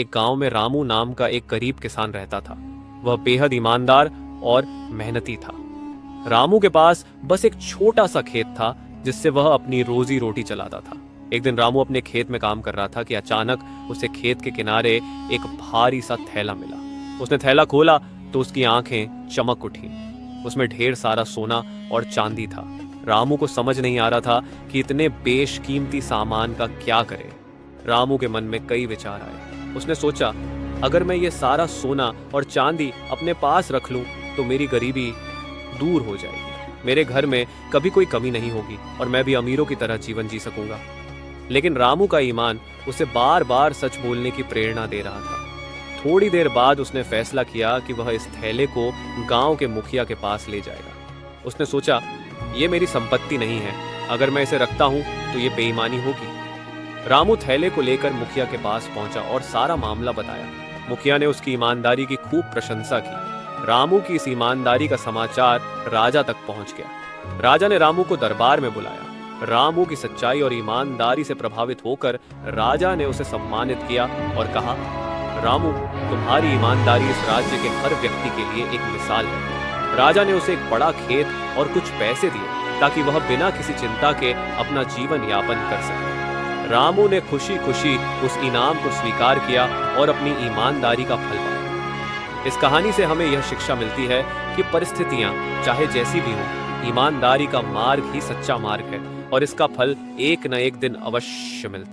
एक गांव में रामू नाम का एक गरीब किसान रहता था। वह बेहद ईमानदार और मेहनती था। रामू के पास बस एक छोटा सा खेत था जिससे वह अपनी रोजी रोटी चलाता था। एक दिन रामू अपने खेत में काम कर रहा था कि अचानक उसे खेत के किनारे एक भारी सा थैला मिला। उसने थैला खोला तो उसकी आंखें चमक उठी। उसमें ढेर सारा सोना और चांदी था। रामू को समझ नहीं आ रहा था कि इतने बेशकीमती सामान का क्या करे। रामू के मन में कई विचार आए। उसने सोचा, अगर मैं ये सारा सोना और चांदी अपने पास रख लूं तो मेरी गरीबी दूर हो जाएगी। मेरे घर में कभी कोई कमी नहीं होगी और मैं भी अमीरों की तरह जीवन जी सकूंगा। लेकिन रामू का ईमान उसे बार बार सच बोलने की प्रेरणा दे रहा था। थोड़ी देर बाद उसने फैसला किया कि वह इस थैले को गांव के मुखिया के पास ले जाएगा। उसने सोचा, ये मेरी संपत्ति नहीं है, अगर मैं इसे रखता हूं तो ये बेईमानी होगी। रामू थैले को लेकर मुखिया के पास पहुंचा और सारा मामला बताया। मुखिया ने उसकी ईमानदारी की खूब प्रशंसा की। रामू की इस ईमानदारी का समाचार राजा तक पहुंच गया। राजा ने रामू को दरबार में बुलाया। रामू की सच्चाई और ईमानदारी से प्रभावित होकर राजा ने उसे सम्मानित किया और कहा, रामू, तुम्हारी ईमानदारी इस राज्य के हर व्यक्ति के लिए एक मिसाल है। राजा ने उसे एक बड़ा खेत और कुछ पैसे दिए ताकि वह बिना किसी चिंता के अपना जीवन यापन कर सके। रामू ने खुशी खुशी उस इनाम को स्वीकार किया और अपनी ईमानदारी का फल पाया। इस कहानी से हमें यह शिक्षा मिलती है कि परिस्थितियां चाहे जैसी भी हों, ईमानदारी का मार्ग ही सच्चा मार्ग है और इसका फल एक न एक दिन अवश्य मिलता है।